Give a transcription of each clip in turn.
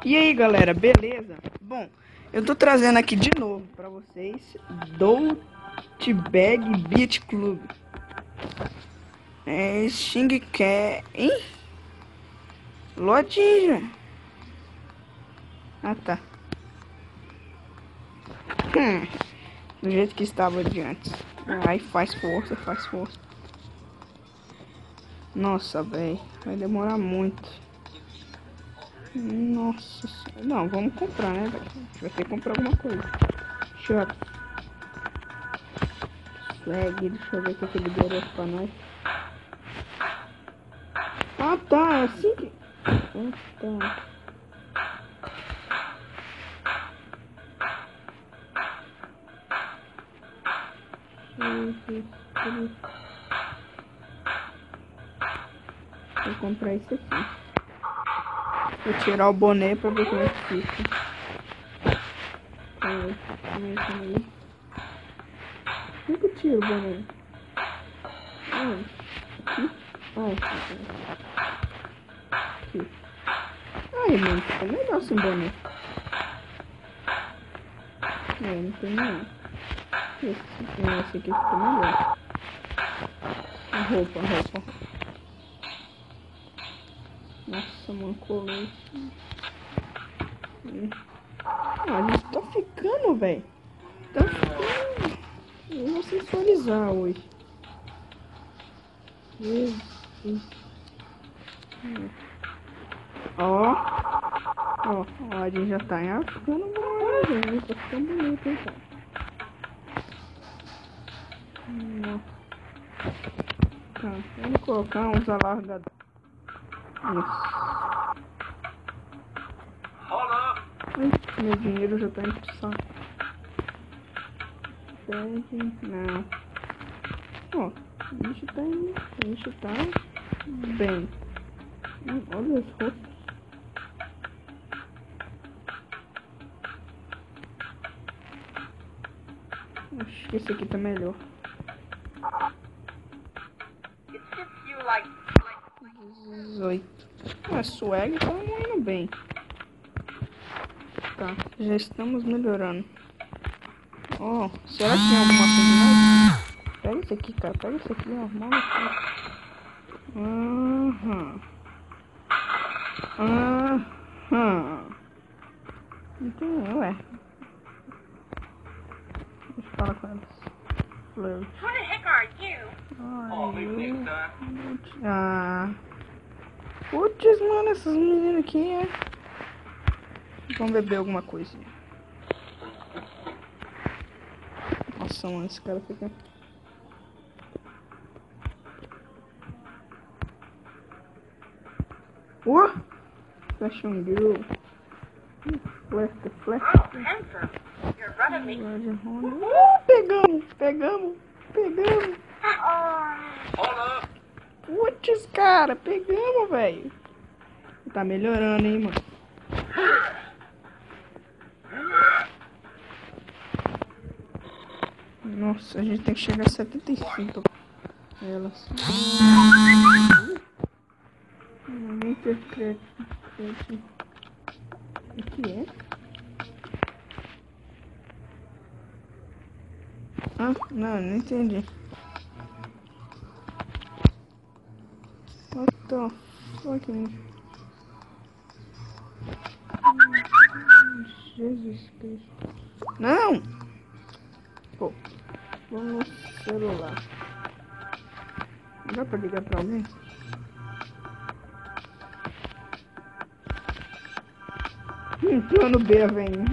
E aí galera, beleza? Bom, eu tô trazendo aqui de novo pra vocês Doltbag Beat Club. Xing quer, hein? Lojinha. Ah tá. Do jeito que estava de antes. Aí faz força, faz força. Nossa, velho, vai demorar muito. Nossa, não, vamos comprar, né, velho? A gente vai ter que comprar alguma coisa. Deixa eu... Segue, deixa eu ver o que ele liberou pra nós. Ah, tá, é assim que... Ah, tá. Vou comprar isso aqui. Vou tirar o boné pra ver como é que fica. Calma aí. Como que eu tiro o boné? Aqui. Ai, mano, fica legal sem boné. Não tem não. Esse aqui ficou melhor. A roupa. Nossa, mano, colou. A gente tá ficando, velho. Tá ficando. Eu vou sensualizar hoje. Jesus. Ó, a gente já tá ficando bom, gente. Tá ficando bonito, hein, cara. Tá, vamos colocar uns alargadores. Isso. Ai, meu dinheiro já tá indo pro saco. Não. Ó, a gente tá bem. Olha as roupas. Acho que esse aqui tá melhor. 18. A swag tá indo bem. Tá, já estamos melhorando. Ó, será que tem alguma coisa mais? Pega esse aqui, cara. Pega esse aqui, ó. Então, ué. Deixa eu falar com elas. Flirt. Who the heck are you? Putz, mano, essas meninas aqui vão beber alguma coisinha. Nossa, mano, esse cara fica... Fashion girl. Flex. You're running me. Pegamos. Putz, cara, pegamos, velho. Tá melhorando, hein, mano. Nossa, a gente tem que chegar a 75. Elas. O que é? Ah, não entendi. What the fuck? Jesus Cristo. Não! Pô, vamos no celular. Não dá pra ligar pra alguém? Plano B, velho.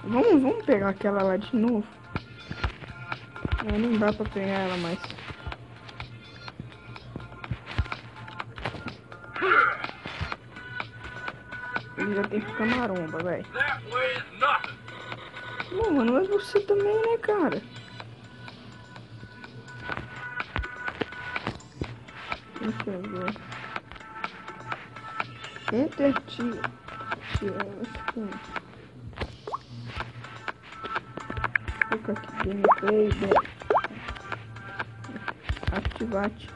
Vamos pegar aquela lá de novo. Não dá pra pegar ela mais. Ele já tem que ficar maromba, velho. Não, mano, mas você também, né, cara? Deixa eu ver. Enter fica aqui, gameplay, Activate.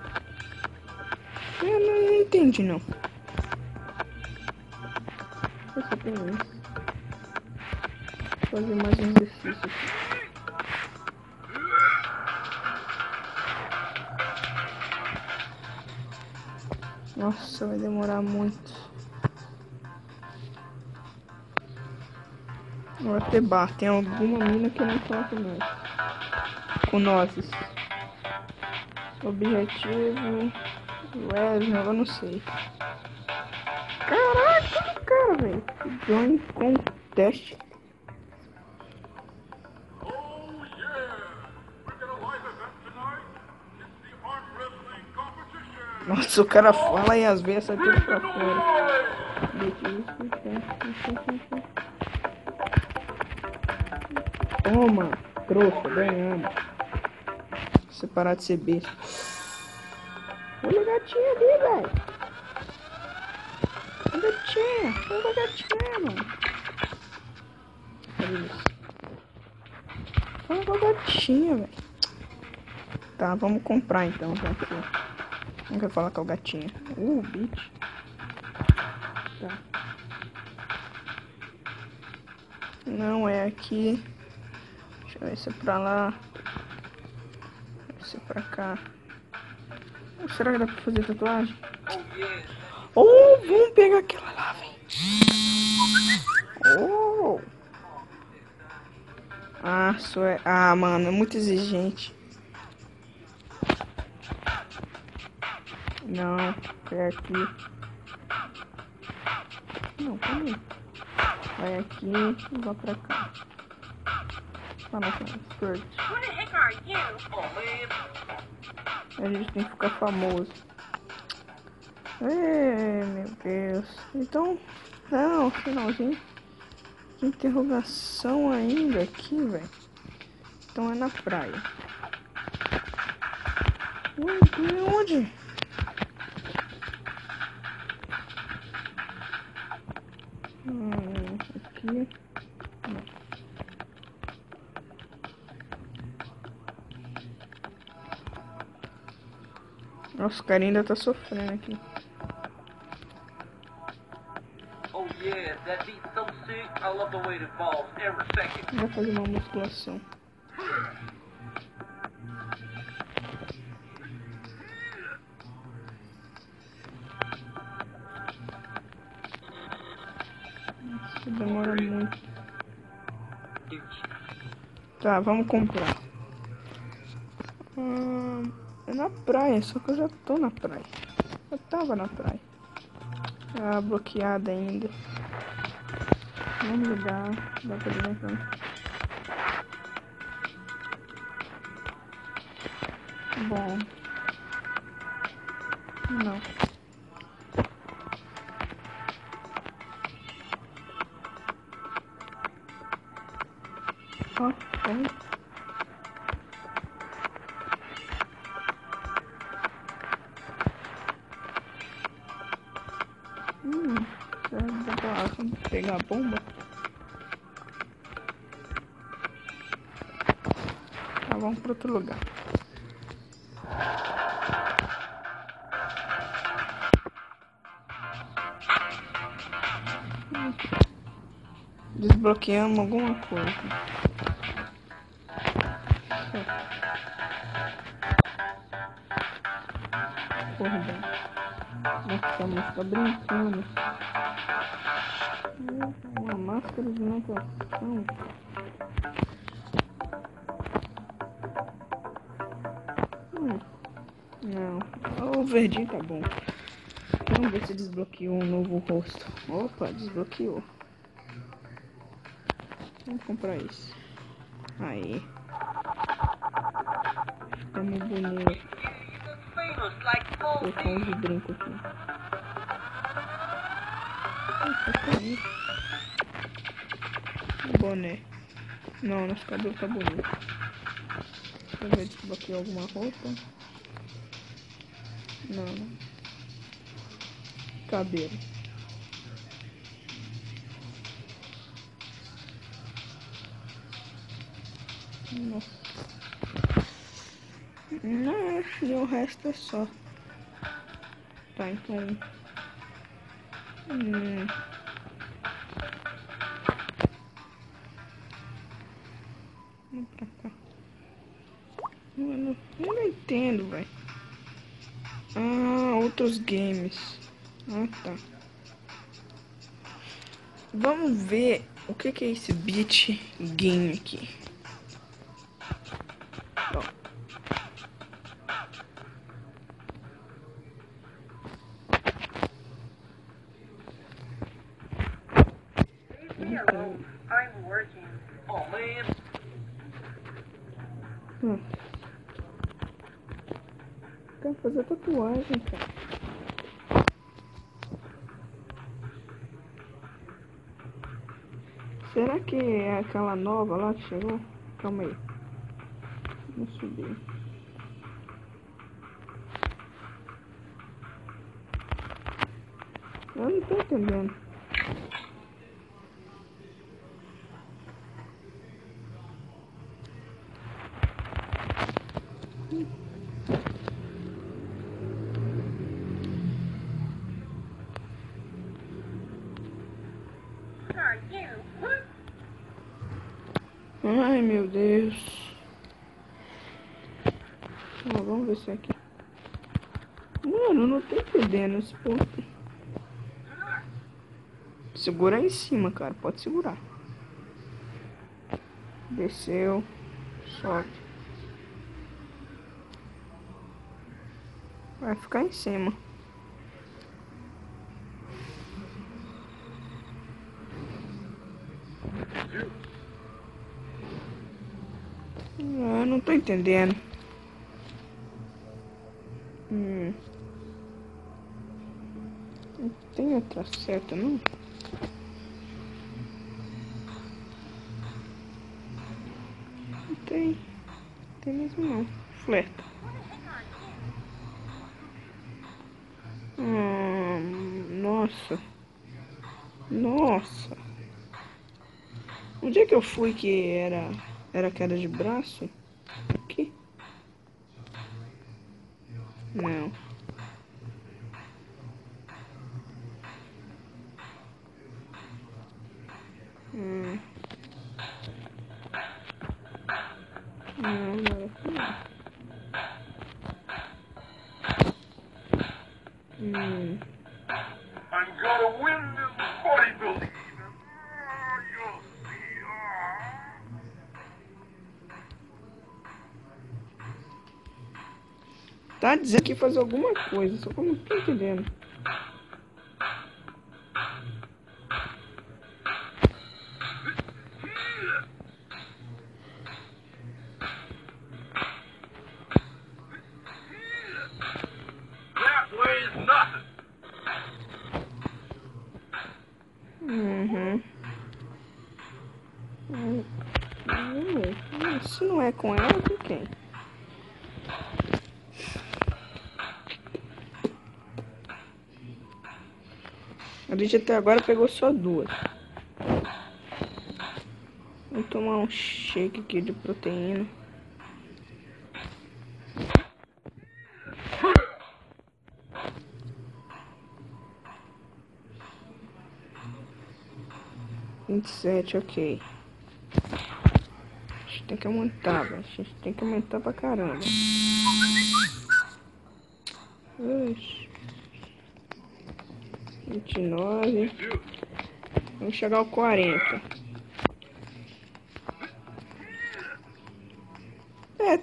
Eu não entendi, não. Eu só tenho isso. Vou fazer mais um exercício aqui. Nossa, vai demorar muito. Vai ter bar. Tem alguma mina que não fala com nós. Com nós. Objetivo. Wesley, eu não sei. Caraca, cara, velho. Join contest. Nossa, o cara fala e às vezes sai tudo pra fora. Toma, trouxa, ganhamos. Você parar de ser besta. Olha a gatinha ali, velho. Olha a gatinha. Olha a gatinha, mano. Olha isso. Olha a gatinha, velho. Tá, vamos comprar então, já que não quero falar com a gatinha. Bitch. Tá. Não é aqui. Deixa eu ver se é pra lá. Se é pra cá. Será que dá pra fazer tatuagem? Oh, vamos pegar aquela lá, velho. Oh. Ah, mano, é muito exigente. Não, é aqui. Não, calma aí. Vai aqui e vai pra cá. Ah, não, skirt. Who the heck are you? A gente tem que ficar famoso. Meu Deus. Então, não, finalzinho. Que interrogação ainda aqui, velho. Então é na praia. Onde? Aqui. Não. Nossa, o cara ainda tá sofrendo aqui. Oh yeah, that beat's so sick. I love the way it evolves every second. Vou fazer uma musculação. Nossa, demora muito. Tá, vamos comprar. É na praia, só que eu já tô na praia. Eu tava na praia. Ah, bloqueada ainda. Vamos ligar. Dá pra ligar então. Bom. Não. Ó, tem. Dá pra pegar a bomba? Tá, vamos pra outro lugar. Desbloqueamos alguma coisa. Porra, velho. Nossa, mas tá brincando. Uma máscara de natação. Não. O verdinho tá bom. Vamos ver se desbloqueou um novo rosto. Opa, desbloqueou. Vamos comprar isso. Aí. Ficamos bonitos. Vou colocar um de brinco aqui. Boné. Não, nosso cabelo tá bonito. Deixa eu ver se desbloqueou alguma roupa. Não. Cabelo. Nossa. Não, e o resto é só. Tá, então. Vamos pra cá. Mano, eu não entendo, velho. Ah, outros games. Ah, tá. Vamos ver o que é esse beat game aqui. Ó. Leave me alone. I'm working. Oh, man. Quero fazer tatuagem, cara. Será que é aquela nova lá que chegou? Calma aí. Vamos subir. Eu não tô entendendo. Are you? Ai, meu Deus. Ó, vamos ver isso aqui. Mano, eu não tô entendendo esse ponto. Segura aí em cima, cara. Pode segurar. Desceu. Sobe. Vai ficar em cima. Eu não tô entendendo. Não tem outra seta, não? Não tem. Não tem mesmo, não. Flerta. Nossa. Nossa. Onde é que eu fui que era queda de braço? Aqui? Não. Não, não era aqui, não. I'm gonna win this bodybuilding. You'll see. Tá dizendo que fazer alguma coisa, só que eu não tô entendendo. That weighs nothing. Se não é com ela, com quem? A gente até agora pegou só duas. Vou tomar um shake aqui de proteína. Vinte e sete, ok. A gente tem que aumentar, velho. A gente tem que aumentar pra caramba. Ixi. 29. Vamos chegar ao 40.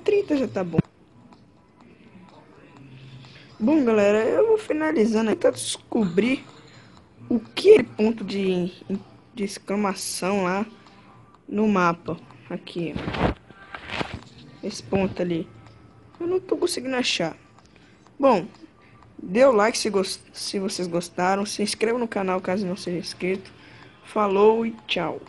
30 já tá bom. Bom, galera, eu vou finalizando aqui pra descobrir o que é ponto de exclamação lá no mapa. Aqui, ó. Esse ponto ali. Eu não tô conseguindo achar. Bom, dê o like se vocês gostaram. Se inscreva no canal caso não seja inscrito. Falou e tchau.